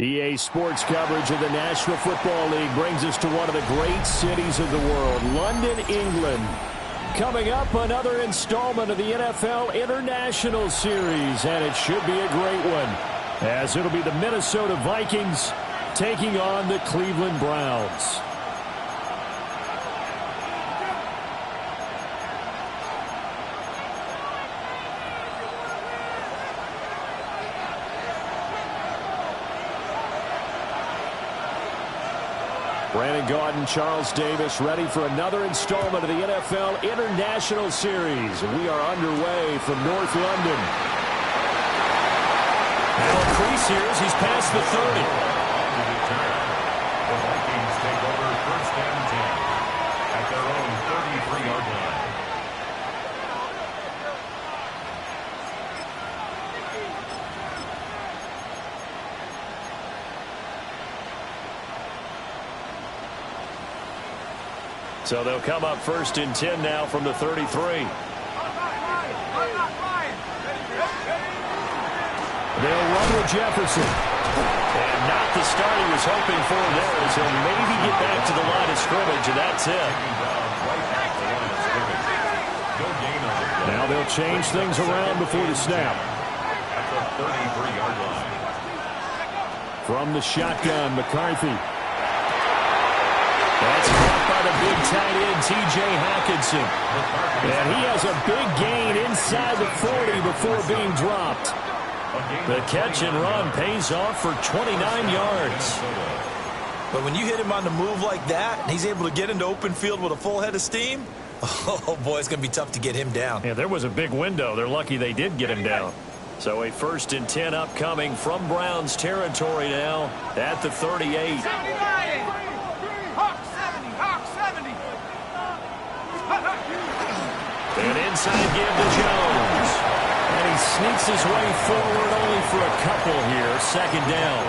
EA Sports coverage of the National Football League brings us to one of the great cities of the world, London, England. Coming up, another installment of the NFL International Series, and it should be a great one, as it'll be the Minnesota Vikings taking on the Cleveland Browns. Brandon Gaudin, Charles Davis, ready for another installment of the NFL International Series. We are underway from North London. Now a crease here as he's past the 30. The Vikings take over first and 10 at their own 33-yard line. So they'll come up first and 10 now from the 33. They'll run with Jefferson. And not the start he was hoping for there, as he'll maybe get back to the line of scrimmage, and that's it. Now they'll change things around before the snap. At the 33-yard line. From the shotgun, McCarthy. That's caught by the big tight end, T.J. Hockenson. And he has a big gain inside the 40 before being dropped. The catch and run pays off for 29 yards. But when you hit him on the move like that, and he's able to get into open field with a full head of steam, oh, boy, it's going to be tough to get him down. Yeah, there was a big window. They're lucky they did get him down. So a first and 10 upcoming from Browns territory now at the 38. An inside give to Jones. And he sneaks his way forward only for a couple here. Second down.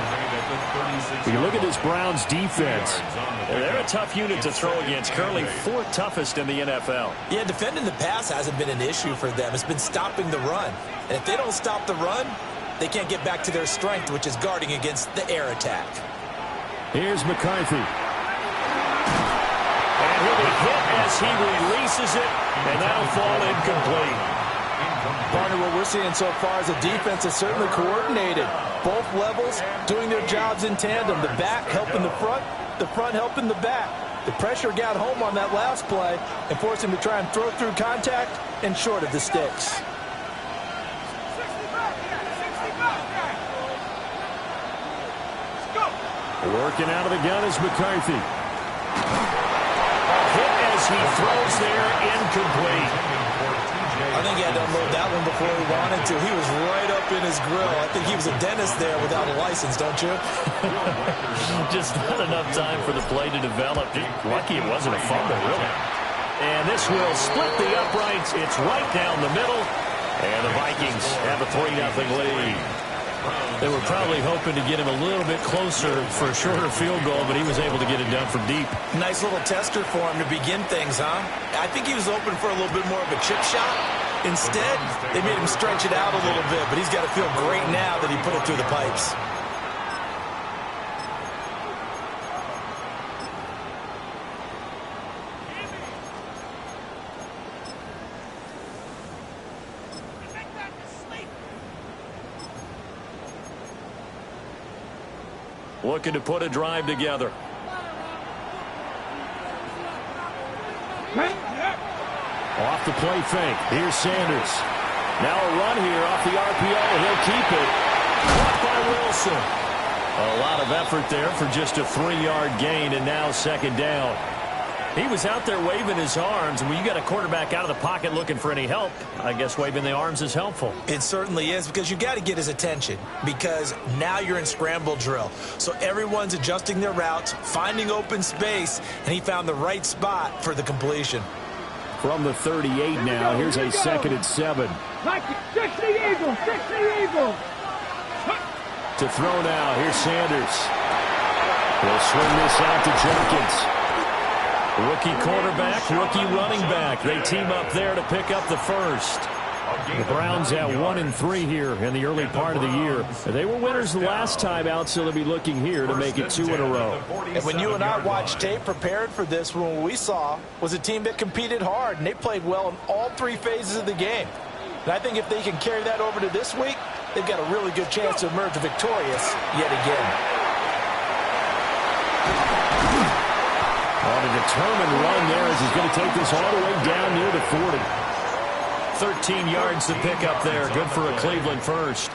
If you look at this Browns defense, they're a tough unit to throw against. Currently fourth toughest in the NFL. Yeah, defending the pass hasn't been an issue for them. It's been stopping the run. And if they don't stop the run, they can't get back to their strength, which is guarding against the air attack. Here's McCarthy. And he'll be hit as he releases it, and that'll fall incomplete. Partner, what we're seeing so far is a defense that's certainly coordinated. Both levels doing their jobs in tandem. The back helping the front helping the back. The pressure got home on that last play and forced him to try and throw through contact and short of the sticks. Working out of the gun is McCarthy. Hit as he throws there, incomplete. I think he had to unload that one before he wanted to. He was right up in his grill. I think he was a dentist there without a license, don't you? Just not enough time for the play to develop. Lucky it wasn't a fumble, really. And this will split the uprights. It's right down the middle. And the Vikings have a 3-0 lead. They were probably hoping to get him a little bit closer for a shorter field goal, but he was able to get it done from deep. Nice little tester for him to begin things, huh? I think he was open for a little bit more of a chip shot. Instead, they made him stretch it out a little bit, but he's got to feel great now that he put it through the pipes. Looking to put a drive together. Off the play fake. Here's Sanders. Now a run here off the RPO. He'll keep it. Caught by Wilson. A lot of effort there for just a 3-yard gain, and now second down. He was out there waving his arms, and when you got a quarterback out of the pocket looking for any help, I guess waving the arms is helpful. It certainly is, because you got to get his attention, because now you're in scramble drill. So everyone's adjusting their routes, finding open space, and he found the right spot for the completion. From the 38 now, here's a 2nd and 7. 60 Eagles, 60 Eagles. To throw now, here's Sanders. He'll swing this out to Jenkins. Rookie quarterback, rookie running back. They team up there to pick up the first. The Browns at 1-3 here in the early part of the year. They were winners the last time out, so they'll be looking here to make it 2 in a row. And when you and I watched tape prepared for this, what we saw was a team that competed hard, and they played well in all 3 phases of the game. And I think if they can carry that over to this week, they've got a really good chance to emerge victorious yet again. On a determined run there as he's going to take this all the way down near the 40. 13 yards to pick up there. Good for a Cleveland first.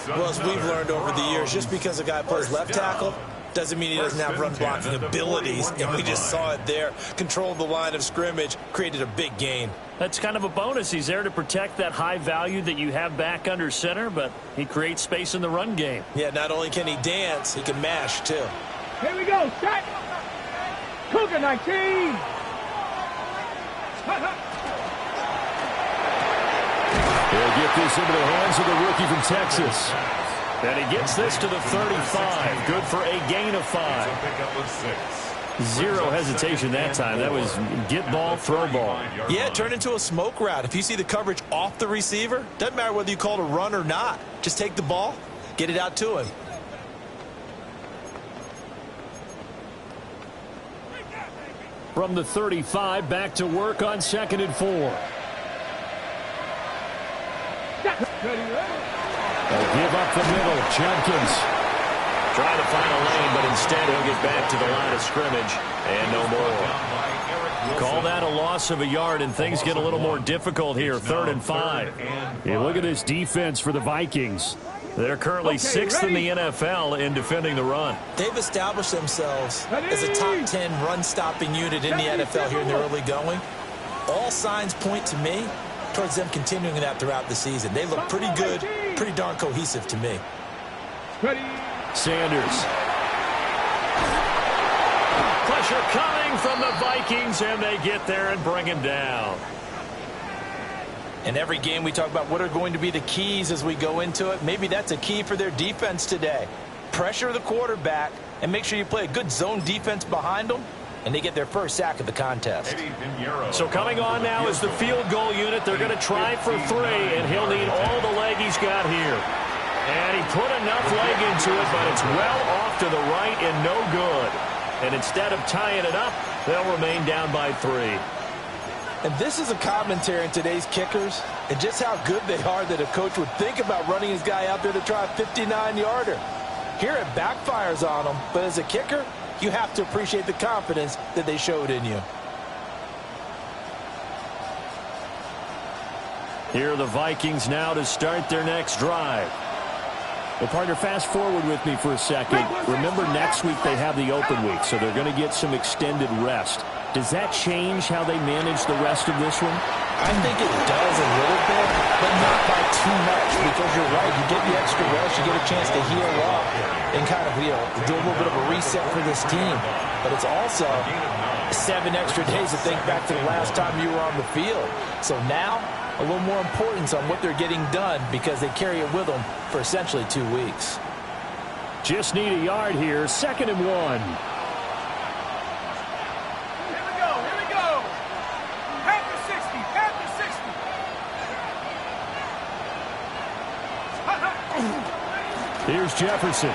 Well, as we've learned over the years, just because a guy plays left tackle doesn't mean he doesn't have run blocking abilities, and we just saw it there. Controlled the line of scrimmage, created a big gain. That's kind of a bonus. He's there to protect that high value that you have back under center, but he creates space in the run game. Yeah, not only can he dance, he can mash, too. Here we go, set. Cougar 19. He'll get this into the hands of the rookie from Texas. And he gets this to the 35. Good for a gain of 5. Zero hesitation that time. That was get ball, throw ball. Yeah, it turned into a smoke route. If you see the coverage off the receiver, doesn't matter whether you call it a run or not. Just take the ball, get it out to him. From the 35, back to work on 2nd and 4. They'll give up the middle. Jenkins Trying to find a lane, but instead he'll get back to the line of scrimmage and no more. Call that a loss of a yard, and things get a little more difficult here. 3rd and 5. Yeah, look at this defense for the Vikings. They're currently 6th in the NFL in defending the run. They've established themselves as a top 10 run-stopping unit in the NFL here in the early going. All signs point to me towards them continuing that throughout the season. They look pretty good, pretty darn cohesive to me. Sanders. Pressure coming from the Vikings, and they get there and bring him down. In every game we talk about what are going to be the keys as we go into it. Maybe that's a key for their defense today. Pressure the quarterback and make sure you play a good zone defense behind them, and they get their first sack of the contest. So coming on now is the field goal unit. They're going to try for 3, and he'll need all the leg he's got here. And he put enough leg into it, but it's well off to the right and no good. And instead of tying it up, they'll remain down by 3. And this is a commentary in today's kickers and just how good they are that a coach would think about running his guy out there to try a 59-yarder. Here it backfires on him, but as a kicker, you have to appreciate the confidence that they showed in you. Here are the Vikings now to start their next drive. Well, partner, fast forward with me for a second. Remember, next week they have the open week, so they're going to get some extended rest. Does that change how they manage the rest of this one? I think it does a little bit, but not by too much, because you're right. You get the extra rest, you get a chance to heal up and kind of, do a little bit of a reset for this team. But it's also 7 extra days to think back to the last time you were on the field. So now a little more importance on what they're getting done because they carry it with them for essentially 2 weeks. Just need a yard here. 2nd and 1. Here we go. Panther 60. Panther 60. Here's Jefferson.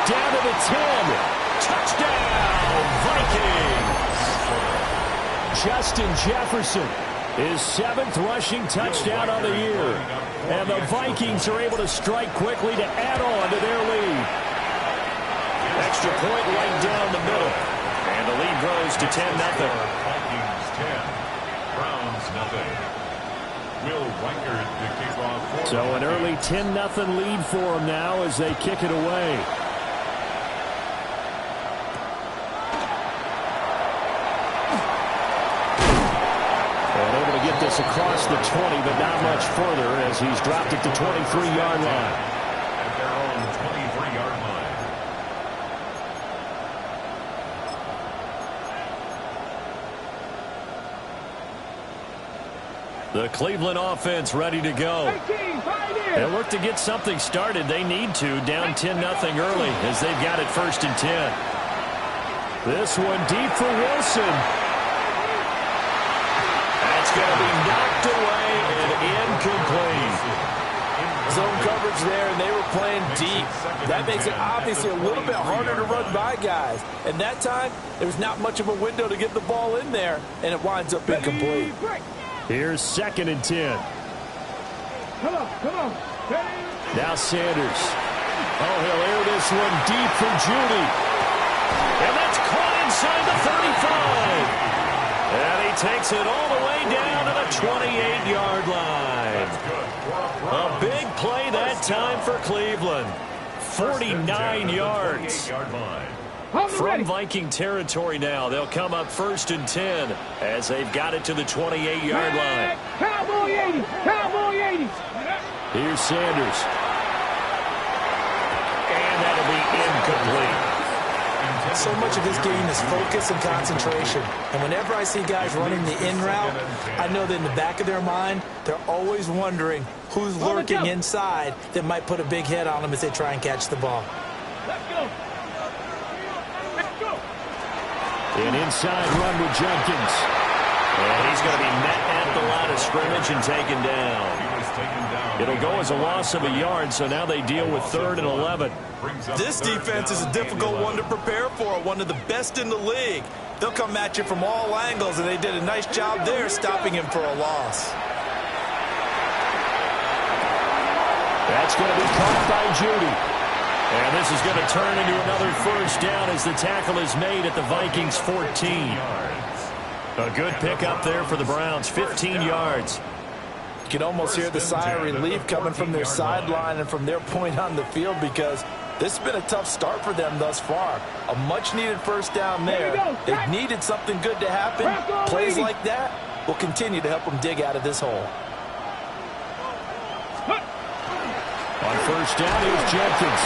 Down to the 10. Touchdown, Vikings. Justin Jefferson, his 7th rushing touchdown on the year. And the Vikings are able to strike quickly to add on to their lead. Extra point right down the middle. And the lead grows to 10-0. Vikings 10, Browns 0. Will Reichert to kick off. So an early 10-0 lead for them now as they kick it away. Get this across the 20, but not much further as he's dropped it to 23-yard line. At their own 23-yard line. The Cleveland offense ready to go. They'll look to get something started. They need to, down 10-0 early as they've got it 1st and 10. This one deep for Wilson. It's going to be knocked away and incomplete. Zone coverage there, and they were playing deep. That makes it obviously a little bit harder to run by guys. And that time, there's not much of a window to get the ball in there, and it winds up incomplete. Here's 2nd and 10. Come on. Now Sanders. Oh, he'll air this one deep for Judy. And that's caught inside the 35. And he takes it all the way down to the 28-yard line. A big play that time for Cleveland. 49 yards. From Viking territory now, they'll come up 1st and 10 as they've got it to the 28-yard line. Cowboy 80. Cowboy 80. Here's Sanders. And that'll be incomplete. So much of this game is focus and concentration. And whenever I see guys running the in route, I know that in the back of their mind, they're always wondering who's lurking inside that might put a big hit on them as they try and catch the ball. Let's go. An inside run with Jenkins. And he's going to be met at the line of scrimmage and taken down. It'll go as a loss of a yard, so now they deal with 3rd and 11. This defense is a difficult one to prepare for, one of the best in the league. They'll come at you from all angles, and they did a nice job there stopping him for a loss. That's going to be caught by Judy. And this is going to turn into another 1st down as the tackle is made at the Vikings 14. A good pickup there for the Browns, 15 yards. You can almost hear the sigh of relief coming from their sideline and from their point on the field because this has been a tough start for them thus far. A much-needed 1st down there. They've needed something good to happen. Plays like that will continue to help them dig out of this hole. On 1st down, here's Jenkins.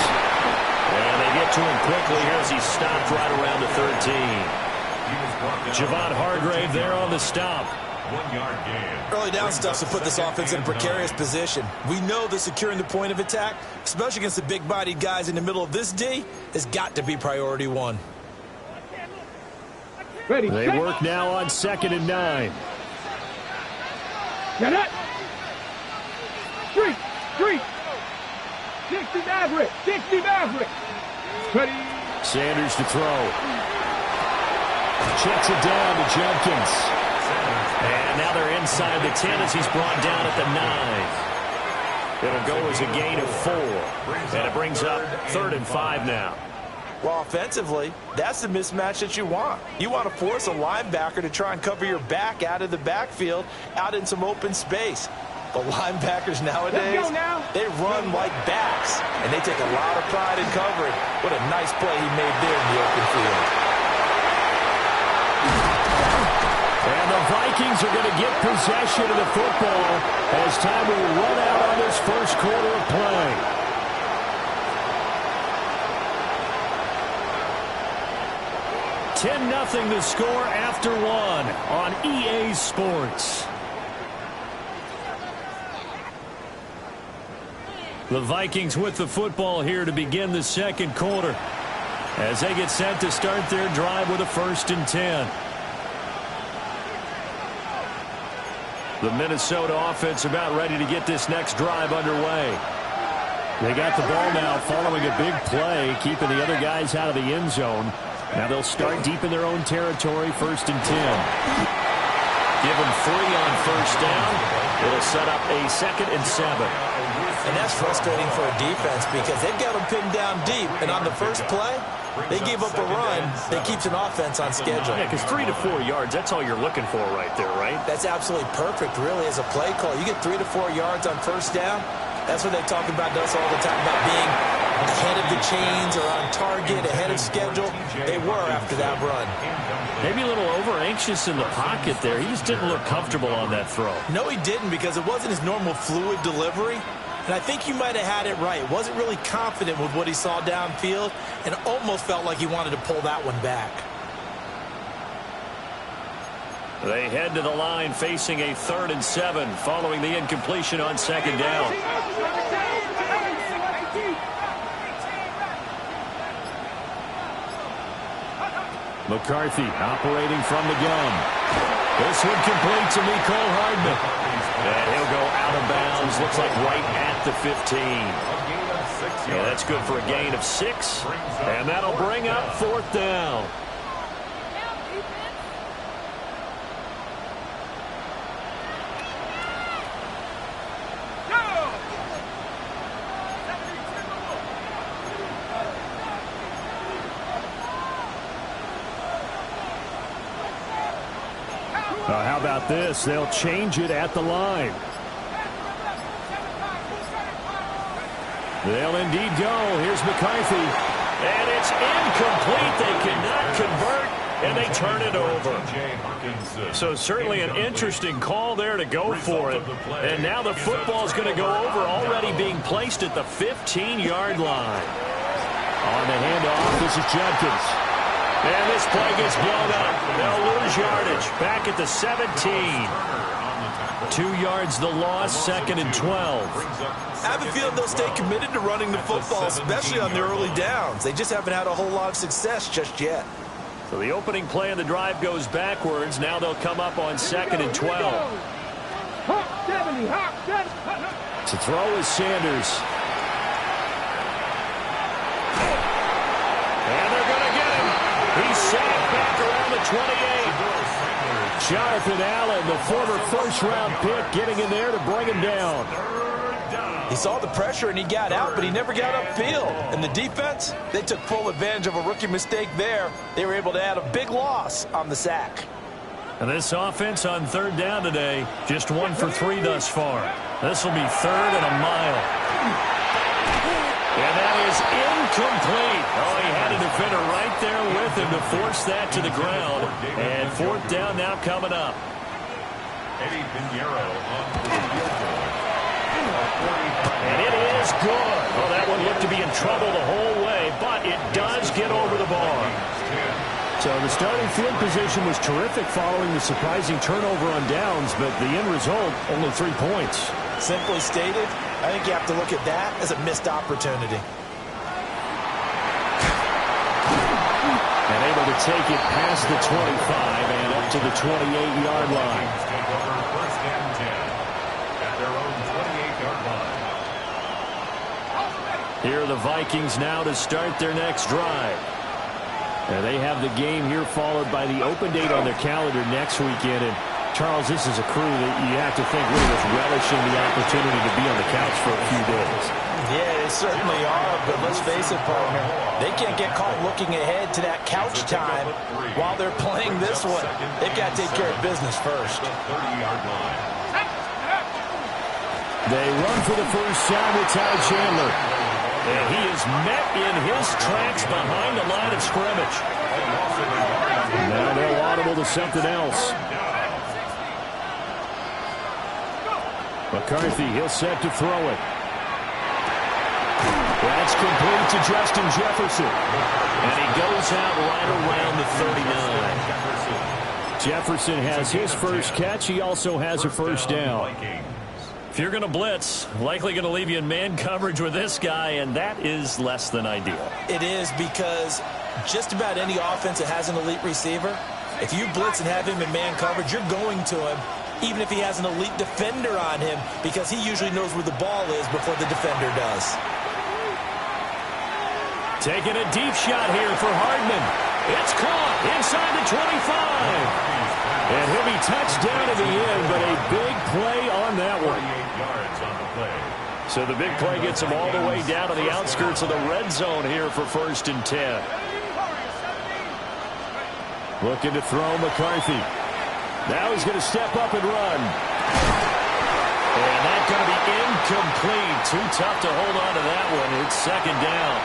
And they get to him quickly here as he's stopped right around the 13. Javon Hargrave there on the stop. 1-yard gain. Early down stuff to put this offense in a precarious position. We know that securing the point of attack, especially against the big-bodied guys in the middle of this D, has got to be priority 1. Ready. They work now on 2nd and 9. Get it. Street. 60 Maverick. Ready. Sanders to throw. Checks it down to Jenkins. And now they're inside the 10 as he's brought down at the 9. It'll go as a gain of 4. And it brings up 3rd and 5 now. Well, offensively, that's the mismatch that you want. You want to force a linebacker to try and cover your back out of the backfield, out in some open space. The linebackers nowadays, they run like backs, and they take a lot of pride in covering. What a nice play he made there in the open field. And the Vikings are going to get possession of the football as time will run out on this 1st quarter of play. 10-0 the score after one on EA Sports. The Vikings with the football here to begin the second quarter as they get set to start their drive with a 1st and 10. The Minnesota offense about ready to get this next drive underway. They got the ball now following a big play, keeping the other guys out of the end zone. Now they'll start deep in their own territory, 1st and 10. Give them 3 on 1st down. It'll set up a 2nd and 7. And that's frustrating for a defense because they've got them pinned down deep. And on the first play, they give up a run that keeps an offense on schedule. Yeah, because 3 to 4 yards, that's all you're looking for right there, right? That's absolutely perfect, really, as a play call. You get 3 to 4 yards on 1st down. That's what they talk about us all the time, about being ahead of the chains or on target, ahead of schedule. They were after that run. Maybe a little over-anxious in the pocket there. He just didn't look comfortable on that throw. No, he didn't, because it wasn't his normal fluid delivery. And I think you might have had it right. Wasn't really confident with what he saw downfield and almost felt like he wanted to pull that one back. They head to the line facing a 3rd and 7 following the incompletion on 2nd down. McCarthy operating from the gun. This one complete to Mecole Hardman. And he'll go out of bounds. Looks like right at the 15. Yeah, that's good for a gain of 6. And that'll bring up 4th down. How about this? They'll change it at the line. They'll indeed go. Here's McCarthy. And it's incomplete. They cannot convert, and they turn it over. So certainly an interesting call there to go for it. And now the football's going to go over, already being placed at the 15-yard line. On the handoff, this is Jenkins. And this play gets blown up. They'll lose yardage. Back at the 17. 2 yards the loss, 2nd and 12. I have a feeling they'll stay committed to running the football, especially on their early downs. They just haven't had a whole lot of success just yet. So the opening play of the drive goes backwards. Now they'll come up on 2nd and 12. To throw is Sanders. And they're going to get him. He's sacked back around the 28. Jonathan Allen, the former first-round pick, getting in there to bring him down. He saw the pressure and he got out, but he never got upfield. And the defense, they took full advantage of a rookie mistake there. They were able to add a big loss on the sack. And this offense on 3rd down today, just 1 for 3 thus far. This will be 3rd and a mile. And that is incomplete. Oh, he had a defender right there with him to force that to the ground. And 4th down now coming up. And it is good. Oh, that one looked to be in trouble the whole way, but it does get over the bar. So the starting field position was terrific following the surprising turnover on downs, but the end result, only 3 points. Simply stated, I think you have to look at that as a missed opportunity. And able to take it past the 25 and up to the 28-yard line. Here are the Vikings now to start their next drive. And they have the game here followed by the open date on their calendar next weekend. And Charles, this is a crew that you have to think really was relishing the opportunity to be on the couch for a few days. Yeah, they certainly are, but let's face it, partner. They can't get caught looking ahead to that couch time while they're playing this one. They've got to take care of business first. They run for the first down with Ty Chandler. And he is met in his tracks behind the line of scrimmage. Now they'll audible to something else. McCarthy, he'll set to throw it. That's complete to Justin Jefferson. And he goes out right around the 39. Jefferson has his first catch. He also has a first down. If you're going to blitz, likely going to leave you in man coverage with this guy, and that is less than ideal. It is, because just about any offense that has an elite receiver, if you blitz and have him in man coverage, you're going to him, even if he has an elite defender on him, because he usually knows where the ball is before the defender does. Taking a deep shot here for Hardman. It's caught inside the 25. And he'll be touched down in the end, but a big play on that one. So the big play gets him all the way down to the outskirts of the red zone here for 1st and 10. Looking to throw McCarthy. Now he's going to step up and run. And that's going to be incomplete. Too tough to hold on to that one. It's 2nd down.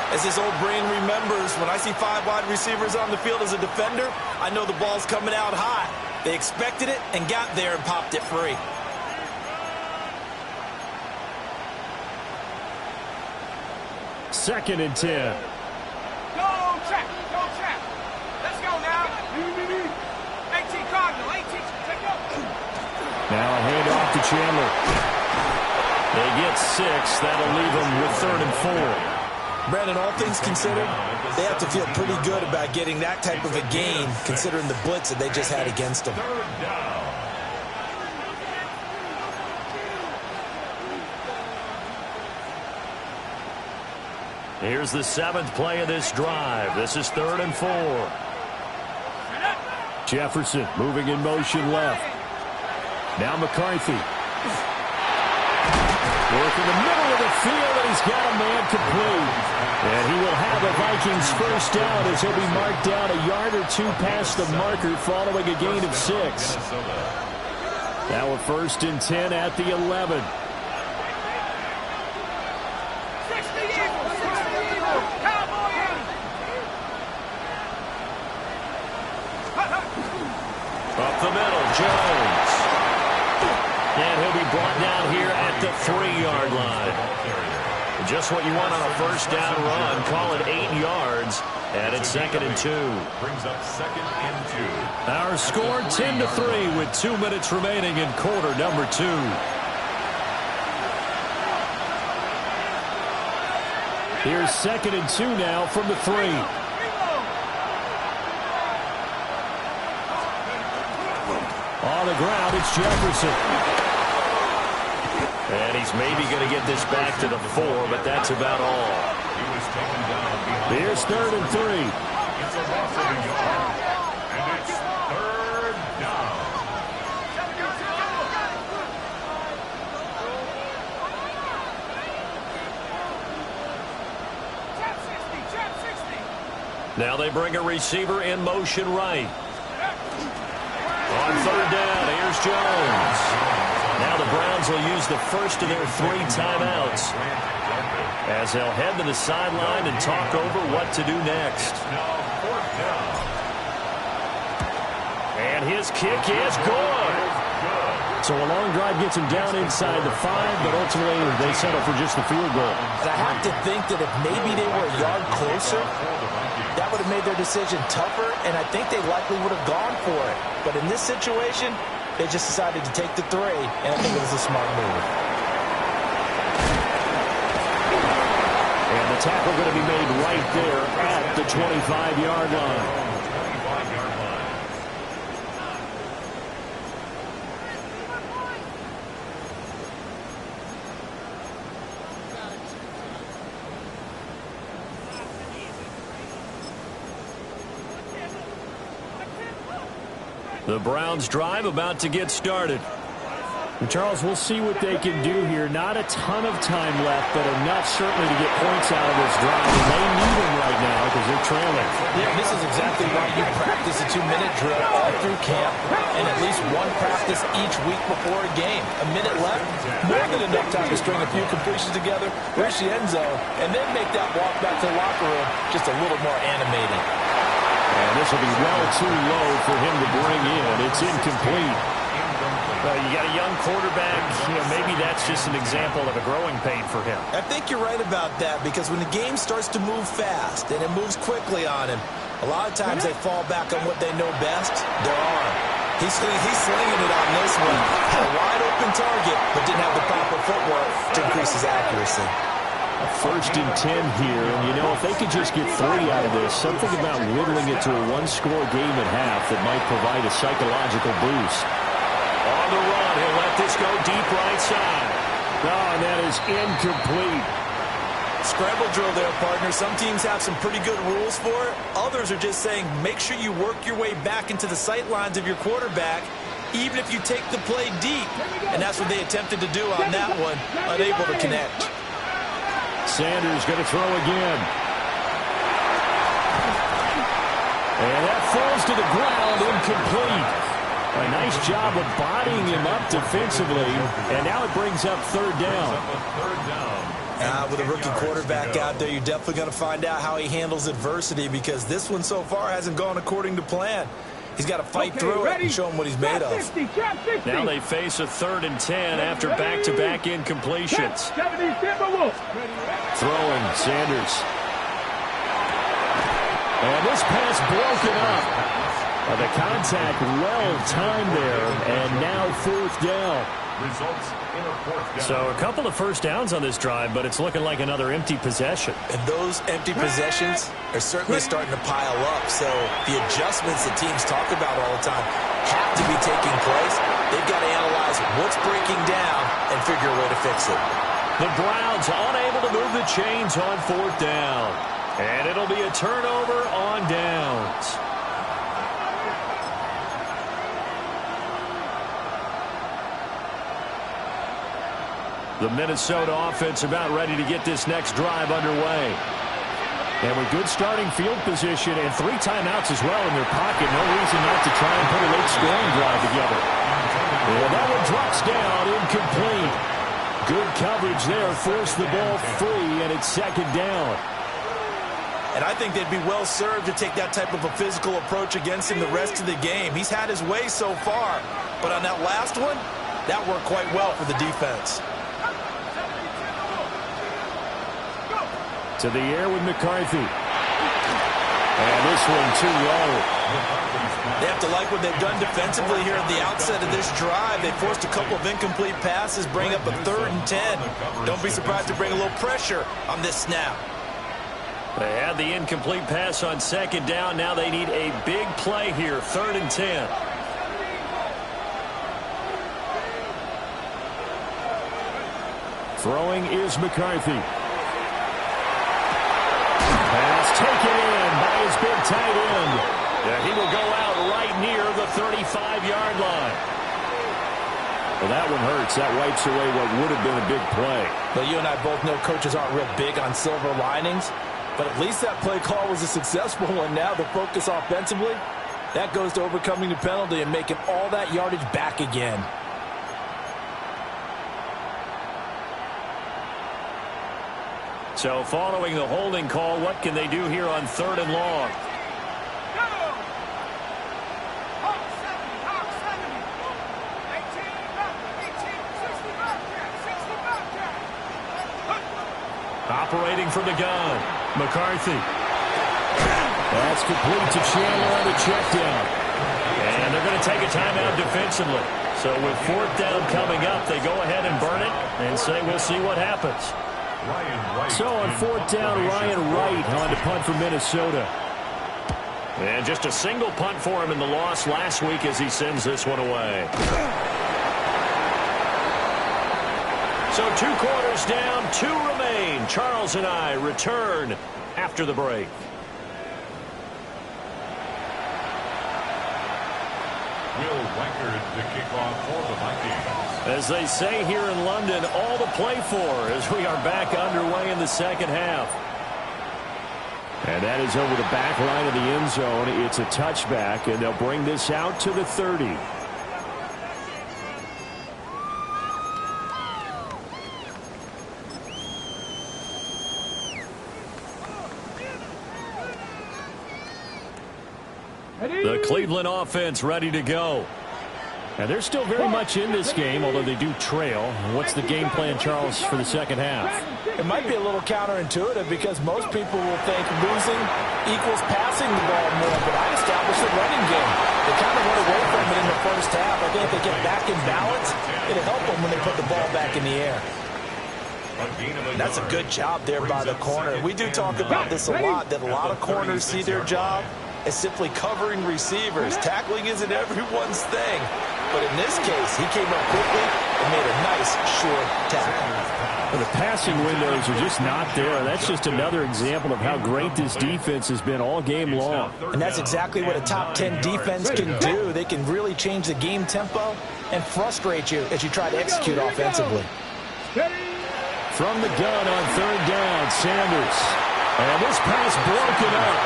As this old brain remembers, when I see 5 wide receivers on the field as a defender, I know the ball's coming out hot. They expected it and got there and popped it free. Second and 10. Go check. Go check. Let's go now. 18 Cardinal. 18. Check go. Now a handoff to Chandler. They get 6. That'll leave them with 3rd and 4. Brandon, all things considered, they have to feel pretty good about getting that type of a gain, considering the blitz that they just had against them. Here's the 7th play of this drive. This is 3rd and 4. Jefferson moving in motion left. Now McCarthy. Work in the middle of the field, and he's got a man complete. And he will have a Vikings first down as he'll be marked down a yard or 2 past the marker following a gain of 6. Now a 1st and 10 at the 11. Up the middle, Jones. And he'll be brought down here at the 3-yard line. Just what you want on a first down run. Call it 8 yards. And it's 2nd and 2. Brings up 2nd and 2. Our score 10-3 with 2 minutes remaining in quarter number 2. Here's 2nd and 2 now from the 3. On the ground, it's Jefferson. And he's maybe going to get this back to the 4, but that's about all. Here's 3rd and 3. It's a loss of a yard. And it's 3rd down. Now they bring a receiver in motion right. On 3rd down, here's Jones. Now the Browns will use the first of their 3 timeouts as they'll head to the sideline and talk over what to do next. And his kick is good. So a long drive gets him down inside the 5, but ultimately they settle for just the field goal. And I have to think that if maybe they were a yard closer, that would have made their decision tougher, and I think they likely would have gone for it. But in this situation, they just decided to take the 3, and I think it was a smart move. And the tackle going to be made right there at the 25-yard line. The Browns drive about to get started. And Charles, we'll see what they can do here. Not a ton of time left, but enough certainly to get points out of this drive. And they need them right now because they're trailing. Yeah, this is exactly why you practice a 2-minute drill all through camp and at least one practice each week before a game. A minute left, more than enough time to string a few completions together, reach the end zone, and then make that walk back to the locker room just a little more animated. And this will be well too low for him to bring in. It's incomplete. You got a young quarterback. Maybe that's just an example of a growing pain for him. I think you're right about that because when the game starts to move fast and it moves quickly on him, a lot of times they fall back on what they know best, their arm. He's slinging it on this one. Had a wide open target, but didn't have the proper footwork to increase his accuracy. A 1st and 10 here, and if they could just get 3 out of this, something about whittling it to a one-score game at half that might provide a psychological boost. On the run, he'll let this go deep right side. Oh, and that is incomplete. Scramble drill there, partner. Some teams have some pretty good rules for it. Others are just saying make sure you work your way back into the sight lines of your quarterback, even if you take the play deep. And that's what they attempted to do on that one, unable to connect. Sanders going to throw again. And that falls to the ground, incomplete. A nice job of bodying him up defensively, and now it brings up 3rd down. With a rookie quarterback out there, you're definitely going to find out how he handles adversity because this one so far hasn't gone according to plan. He's got to fight through it and show him what he's made of. Now they face a 3rd and 10 after back-to-back incompletions. Throwing, Sanders. And this pass broken up. The contact well-timed there, and now 4th down. So a couple of first downs on this drive, but it's looking like another empty possession. And those empty possessions are certainly starting to pile up. So the adjustments that teams talk about all the time have to be taking place. They've got to analyze what's breaking down and figure a way to fix it. The Browns unable to move the chains on 4th down. And it'll be a turnover on downs. The Minnesota offense about ready to get this next drive underway. And with good starting field position and 3 timeouts as well in their pocket, no reason not to try and put a late scoring drive together. And that one drops down, incomplete. Good coverage there, forced the ball free, and it's 2nd down. And I think they'd be well served to take that type of a physical approach against him the rest of the game. He's had his way so far, but on that last one, that worked quite well for the defense. To the air with McCarthy. And this one too low. They have to like what they've done defensively here at the outset of this drive. They forced a couple of incomplete passes, bring up a 3rd and 10. Don't be surprised to bring a little pressure on this snap. They had the incomplete pass on 2nd down. Now they need a big play here, 3rd and 10. Throwing is McCarthy. Pass taken in by his big tight end. Yeah, he will go out right near the 35-yard line. Well, that one hurts. That wipes away what would have been a big play. But you and I both know coaches aren't real big on silver linings. But at least that play call was a successful one. Now the focus offensively, that goes to overcoming the penalty and making all that yardage back again. So following the holding call, what can they do here on 3rd and long? Operating from the gun, McCarthy. That's complete to Chandler on the check down. And they're going to take a timeout defensively. So with 4th down coming up, they go ahead and burn it and say we'll see what happens. So on 4th down, Ryan Wright on to punt for Minnesota. And just a single punt for him in the loss last week as he sends this one away. So 2 quarters down, 2 remain. Charles and I return after the break. Will Wenkert to kick off for the Vikings. As they say here in London, all to play for as we are back underway in the 2nd half. And that is over the back line of the end zone. It's a touchback, and they'll bring this out to the 30. The Cleveland offense ready to go. Now, they're still very much in this game, although they do trail. What's the game plan, Charles, for the second half? It might be a little counterintuitive because most people will think losing equals passing the ball more, but I established a running game. They kind of went away from it in the first half. I think if they get back in balance, it'll help them when they put the ball back in the air. That's a good job there by the corner. We do talk about this a lot, that a lot of corners see their job as simply covering receivers. Tackling isn't everyone's thing. But in this case, he came up quickly and made a nice, short tackle. Well, the passing windows are just not there. That's just another example of how great this defense has been all game long. And that's exactly what a top 10 defense can do. They can really change the game tempo and frustrate you as you try to execute offensively. From the gun on third down, Sanders. And this pass broken up.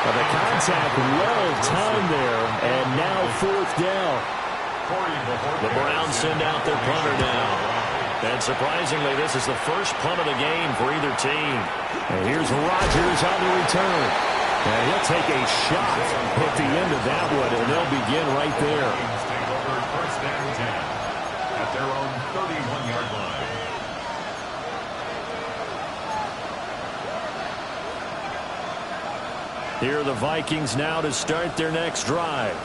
Well, the contact well timed there, and now fourth down. The Browns send out their punter now. And surprisingly, this is the first punt of the game for either team. And here's Rodgers on the return. And he'll take a shot at the end of that one, and they'll begin right there. First down 10 at their own 31-yard line. Here are the Vikings now to start their next drive.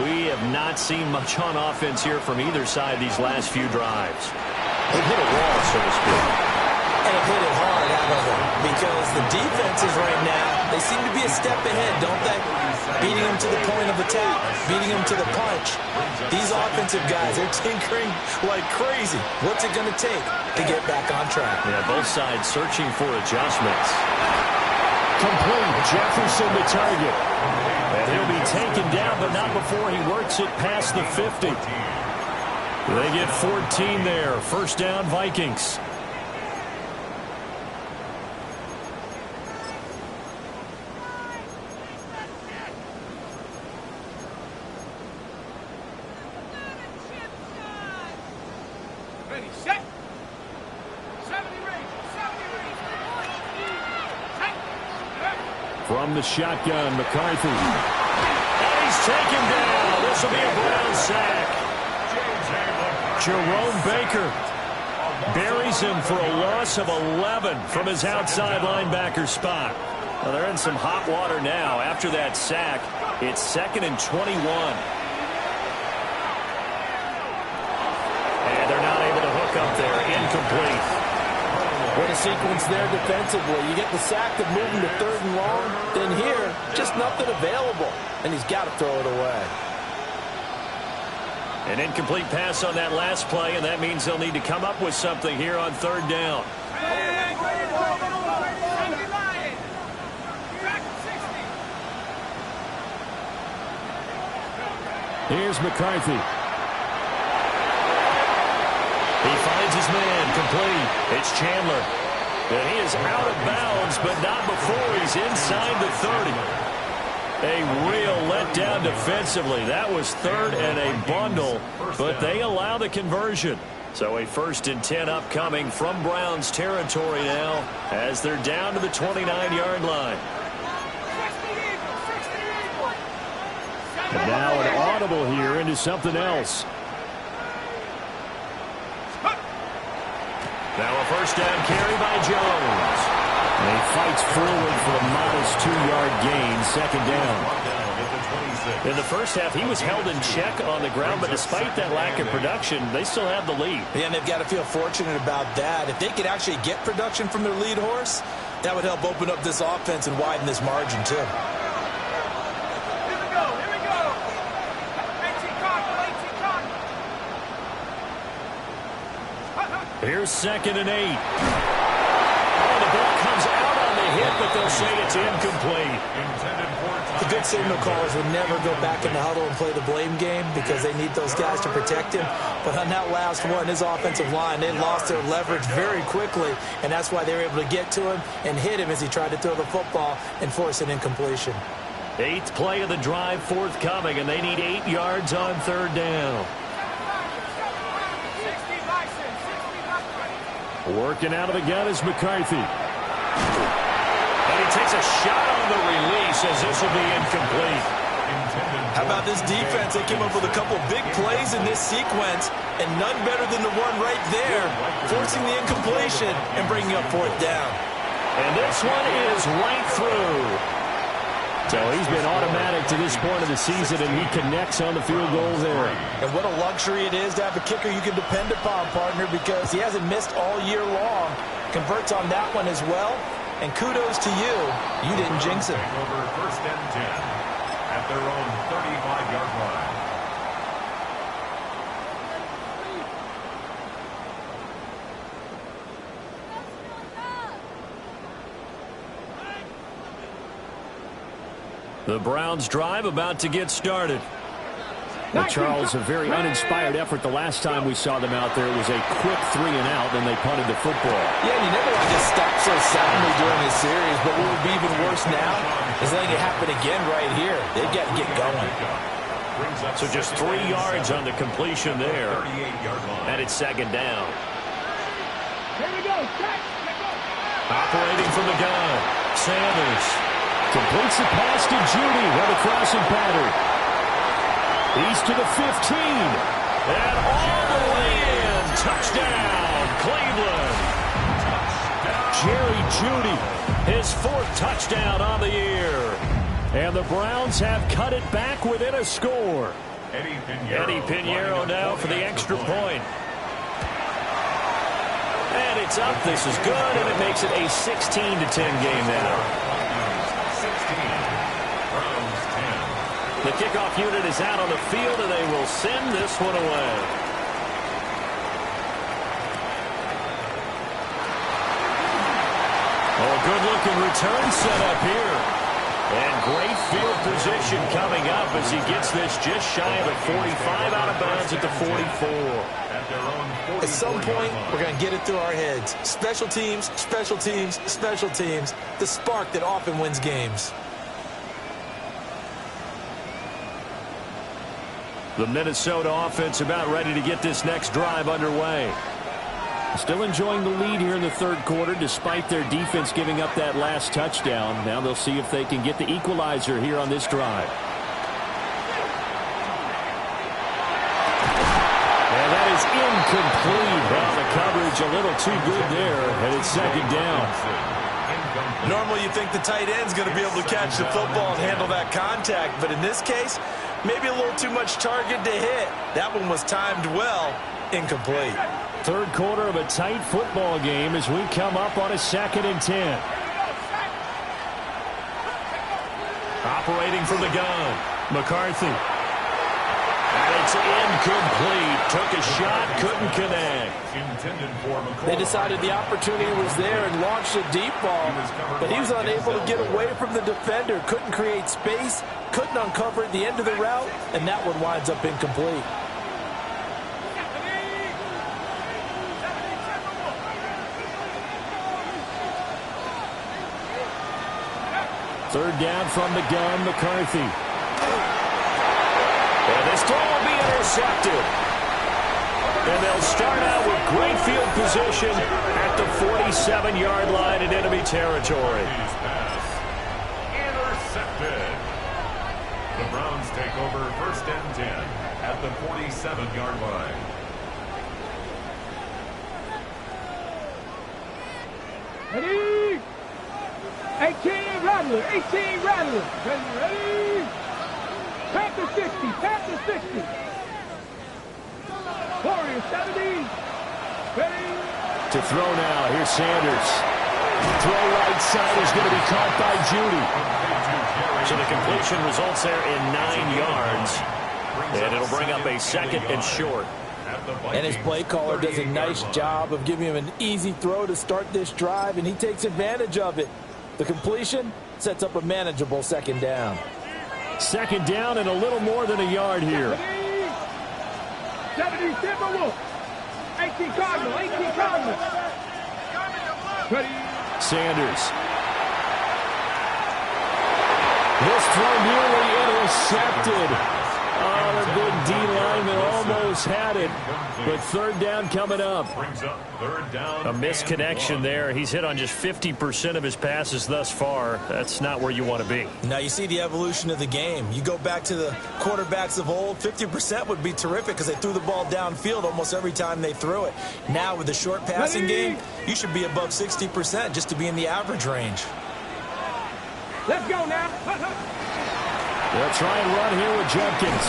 We have not seen much on offense here from either side these last few drives. They've hit a wall, so to speak. And have hit it hard out of them because the defenses right now, they seem to be a step ahead, don't they? Beating them to the point of attack, beating them to the punch. These offensive guys, they're tinkering like crazy. What's it going to take to get back on track? Yeah, both sides searching for adjustments. Complete. Jefferson the target. And he'll be taken down, but not before he works it past the 50. They get 14 there. First down, Vikings. Ready, set. 70 range. From the shotgun, McCarthy. And he's taken down. This will be a Brown sack. Jerome Baker buries him for a loss of 11 from his outside linebacker spot. Well, they're in some hot water now. After that sack, it's 2nd and 21. And they're not able to hook up there. Incomplete. What a sequence there defensively. You get the sack to move him to 3rd and long. Then here, just nothing available. And he's got to throw it away. An incomplete pass on that last play, and that means they'll need to come up with something here on 3rd down. Here's McCarthy. He finds his man, complete. It's Chandler. And he is out of bounds, but not before he's inside the 30. A real letdown defensively. That was 3rd and a bundle, but they allow the conversion. So a 1st and 10 upcoming from Browns territory now as they're down to the 29-yard line. And now an audible here into something else. Now a 1st down carry by Jones. And he fights forward for a modest 2-yard gain, 2nd down. In the first half, he was held in check on the ground, but despite that lack of production, they still have the lead. Yeah, and they've got to feel fortunate about that. If they could actually get production from their lead horse, that would help open up this offense and widen this margin, too. Here we go. 18 Cardinal. Here's 2nd and 8. The ball comes out on the hit, but they'll say it's incomplete. The good signal callers would never go back in the huddle and play the blame game because they need those guys to protect him. But on that last one, his offensive line, they lost their leverage very quickly, and that's why they were able to get to him and hit him as he tried to throw the football and force an incompletion. 8th play of the drive forthcoming, and they need 8 yards on 3rd down. Working out of the gun is McCarthy. And he takes a shot on the release as this will be incomplete. How about this defense? They came up with a couple big plays in this sequence, and none better than the one right there, forcing the incompletion and bringing up fourth down. And this one is right through. So he's been automatic to this point of the season, and he connects on the field goal there. And what a luxury it is to have a kicker you can depend upon, partner, because he hasn't missed all year long. Converts on that one as well. And kudos to you. You didn't jinx it. Over first and 10 at their own 35-yard line. The Browns drive about to get started. Well, Charles, a very uninspired effort the last time we saw them out there. It was a quick 3 and out, then they punted the football. Yeah, you never want to just stop so suddenly during a series, but what would be even worse now is letting it happen again right here. They've got to get going. So just 3 yards on the completion there. And it's second down. Here we go. Operating from the gun, Sanders completes the pass to Judy on the crossing pattern. He's to the 15. And all the way in. Touchdown, Cleveland. Jerry Jeudy, his 4th touchdown on the year. And the Browns have cut it back within a score. Eddie Pinheiro now for the extra point. And it's up. This is good, and it makes it a 16-10 game now. The kickoff unit is out on the field, and they will send this one away. Oh, good-looking return set up here. And great field position coming up as he gets this just shy of the 45 out of bounds at the 44. At some point, we're going to get it through our heads. Special teams, special teams, special teams. The spark that often wins games. The Minnesota offense about ready to get this next drive underway. Still enjoying the lead here in the third quarter despite their defense giving up that last touchdown. Now they'll see if they can get the equalizer here on this drive. And that is incomplete. Well, the coverage a little too good there, and it's second down. Normally you think the tight end's going to be able to catch the football and handle that contact, but in this case, maybe a little too much target to hit. That one was timed well. Incomplete. Third quarter of a tight football game as we come up on a 2nd and 10. Operating from the gun, McCarthy. And it's incomplete. Took a shot, couldn't connect. They decided the opportunity was there and launched a deep ball, but he was unable to get away from the defender. Couldn't create space, couldn't uncover at the end of the route, and that one winds up incomplete. Third down from the gun, McCarthy. And this throw will be intercepted. And they'll start out with great field position at the 47-yard line in enemy territory. Intercepted. The Browns take over first and 10 at the 47-yard line. Ready? 18 Rattler. 18 Rattler. Ready? Panther 60. Panther 60. Warrior 70. Ready? To throw now. Here's Sanders. Throw right side is going to be caught by Jeudy. So the completion results there in 9 yards. And it'll bring up a 2nd and short. And his play caller does a nice job of giving him an easy throw to start this drive, and he takes advantage of it. The completion sets up a manageable 2nd down. 2nd down and a little more than a yard here. 70 Timberwolves. 18 Cardinal. 18 Cardinal. Ready? Sanders. This throw nearly intercepted. Oh, the big D lineman almost had it, but third down coming up. A misconnection there. He's hit on just 50% of his passes thus far. That's not where you want to be. Now you see the evolution of the game. You go back to the quarterbacks of old, 50% would be terrific because they threw the ball downfield almost every time they threw it. Now with the short passing game, you should be above 60% just to be in the average range. Let's go now. They'll try and run here with Jenkins.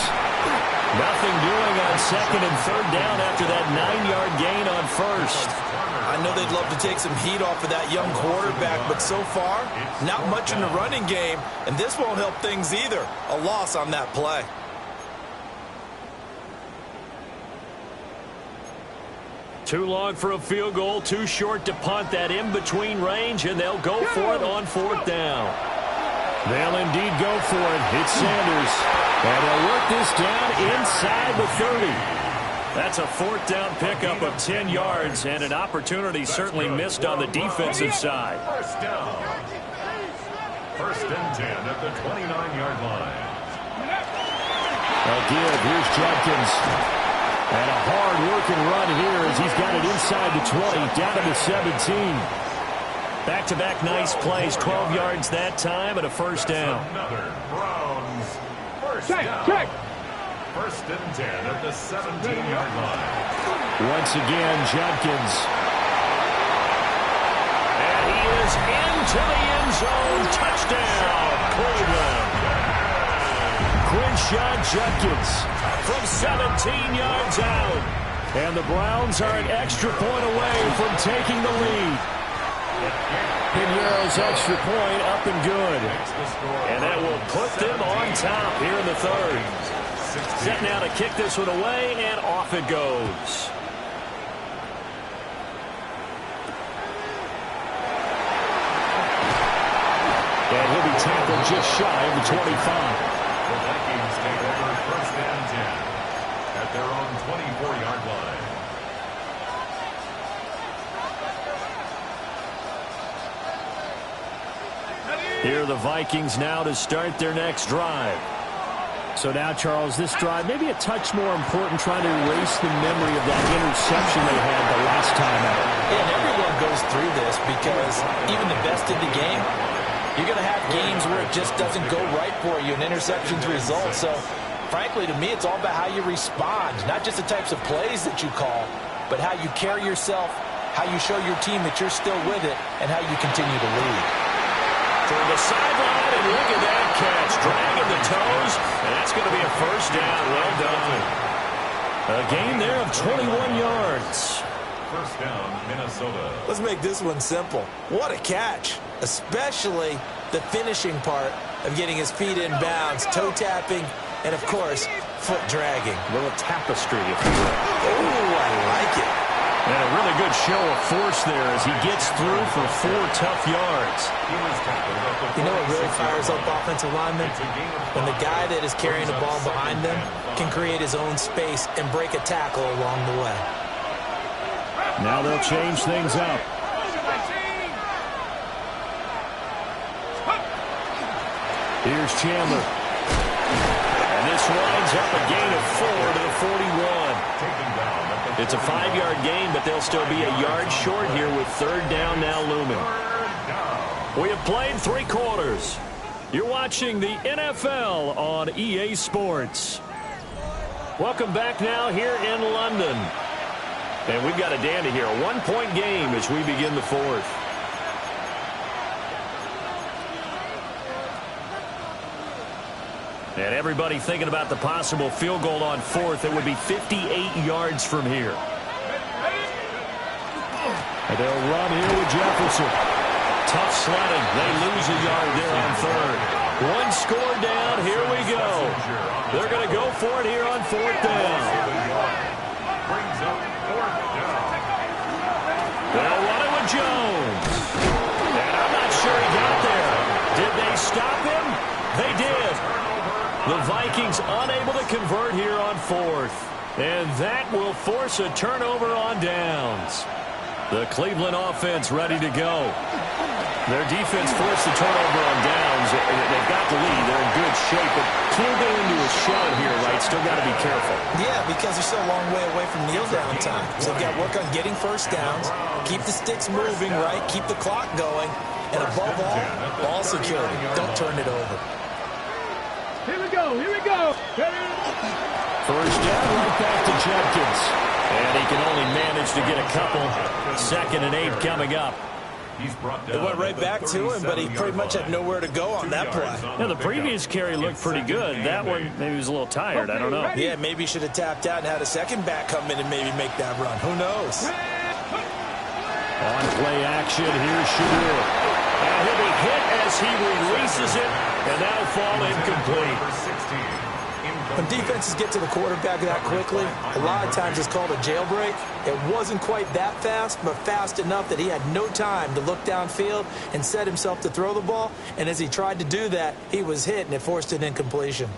Nothing doing on second and third down after that 9-yard gain on first. I know they'd love to take some heat off of that young quarterback, but so far, not much in the running game, and this won't help things either. A loss on that play. Too long for a field goal, too short to punt that in-between range, and they'll go for it on fourth down. They'll indeed go for it. It's Sanders. And they'll work this down inside the 30. That's a fourth down pickup of 10 yards, and an opportunity certainly missed on the defensive side. First down. First and 10 at the 29-yard line. A give. Here's Jenkins. And a hard-working run here as he's got it inside the 20, down to the 17. Back-to-back nice plays, 12 yards that time, and a first down. Another Browns first down. First and 10 at the 17-yard line. Once again, Jenkins. And he is into the end zone. Touchdown, Cleveland. Quinshaw Jenkins from 17 yards out. And the Browns are an extra point away from taking the lead. Piñeiro's extra point up and good. And that will put them on top here in the third. Set now to kick this one away, and off it goes. And he'll be tackled just shy of the 25. The Vikings take over first and 10 at their own 24-yard line. Here are the Vikings now to start their next drive. So now, Charles, this drive maybe a touch more important, trying to erase the memory of that interception they had the last time out. Yeah, and everyone goes through this because even the best in the game, you're going to have games where it just doesn't go right for you, and interceptions result. So, frankly, to me, it's all about how you respond, not just the types of plays that you call, but how you carry yourself, how you show your team that you're still with it, and how you continue to lead. Toward the sideline, and look at that catch. Dragging the toes, and that's going to be a first down. Well done. A gain there of 21 yards. First down, Minnesota. Let's make this one simple. What a catch, especially the finishing part of getting his feet in bounds, toe tapping, and, of course, foot dragging. A little tapestry, if you will. Oh, I like it. And a really good show of force there as he gets through for 4 tough yards. You know what really fires up offensive linemen? When the guy that is carrying the ball behind them can create his own space and break a tackle along the way. Now they'll change things up. Here's Chandler. And this winds up a gain of 4 to the 41. It's a 5-yard gain, but they'll still be a yard short here with third down now looming. We have played 3 quarters. You're watching the NFL on EA Sports. Welcome back now here in London. And we've got a dandy here, a 1-point game as we begin the fourth. And everybody thinking about the possible field goal on fourth. It would be 58 yards from here. And they'll run here with Jefferson. Tough sledding. They lose a yard there on third. 1 score down. Here we go. They're going to go for it here on fourth down. They'll run it with Jones. And I'm not sure he got there. Did they stop him? They did. The Vikings unable to convert here on fourth. And that will force a turnover on downs. The Cleveland offense ready to go. Their defense forced the turnover on downs. They've got the lead. They're in good shape, but can't go into a shot here, right? still got to be careful. Yeah, because they're still a long way away from kneel down time. So they've got to work on getting first downs, keep the sticks moving, right? Keep the clock going. And above all, ball security. Don't turn it over. Here we go. Here we go. First down, right back to Jenkins. And he can only manage to get a couple. 2nd and 8 coming up. It went right back to him, but he pretty much had nowhere to go on that play. Yeah, the previous carry looked pretty good. That one, maybe he was a little tired. I don't know. Yeah, maybe he should have tapped out and had a second back come in and maybe make that run. Who knows? On play action, here's Shadur. And he'll be hit as he releases it, and that'll fall incomplete. When defenses get to the quarterback that quickly, a lot of times it's called a jailbreak. It wasn't quite that fast, but fast enough that he had no time to look downfield and set himself to throw the ball. And as he tried to do that, he was hit, and it forced an incompletion.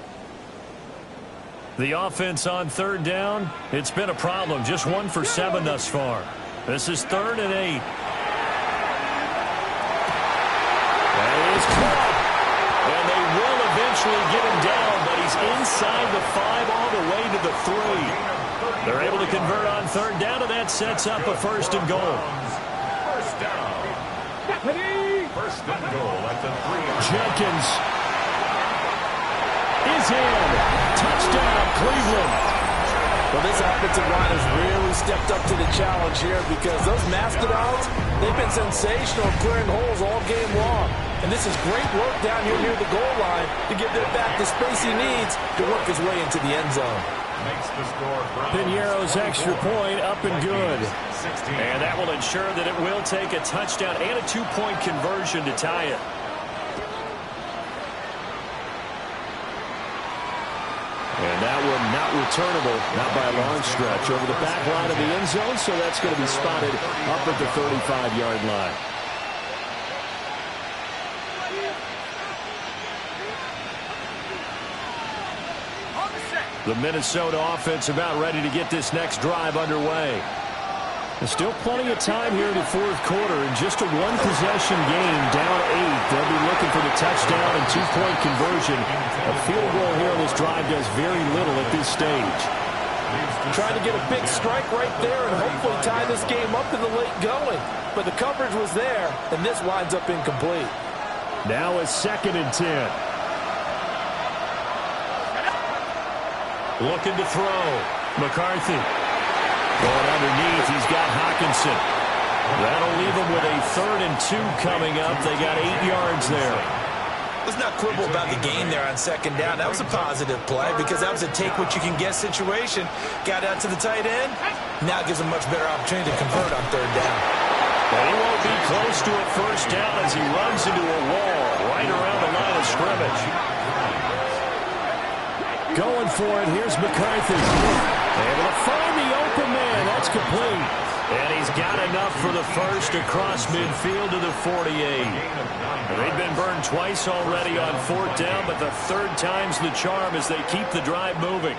The offense on 3rd down, it's been a problem. Just 1 for 7 thus far. This is 3rd and 8. That is caught. And they will eventually get him down, but he's inside the 5 all the way to the 3. They're able to convert on 3rd down, and that sets up a 1st and goal. First down. First and goal at the 3. Jenkins is in. Touchdown, Cleveland. Well, this offensive line has really stepped up to the challenge here because those mastodons, they've been sensational clearing holes all game long. And this is great work down here near the goal line to give their back the space he needs to work his way into the end zone. Makes the score. Pinheiro's extra point up and good. And that will ensure that it will take a touchdown and a 2-point conversion to tie it. And that one not returnable, not by a long stretch, over the back line of the end zone, so that's going to be spotted up at the 35-yard line. The Minnesota offense about ready to get this next drive underway. There's still plenty of time here in the 4th quarter, and just a 1-possession game, down 8. They'll be looking for the touchdown and 2-point conversion. A field goal here on this drive does very little at this stage. Trying to get a big strike right there and hopefully tie this game up in the late going. But the coverage was there, and this winds up incomplete. Now a 2nd and 10. Looking to throw. McCarthy. Going underneath, he's got Hawkinson. That'll leave him with a 3rd and 2 coming up. They got 8 yards there. Let's not quibble about the gain there on 2nd down. That was a positive play because that was a take-what-you-can-get situation. Got out to the tight end. Now it gives him a much better opportunity to convert on 3rd down. But he won't be close to a 1st down as he runs into a wall right around the line of scrimmage. Going for it, here's McCarthy. Able to find the open man. That's complete. And he's got enough for the 1st across midfield to the 48. They've been burned twice already on 4th down, but the 3rd time's the charm as they keep the drive moving.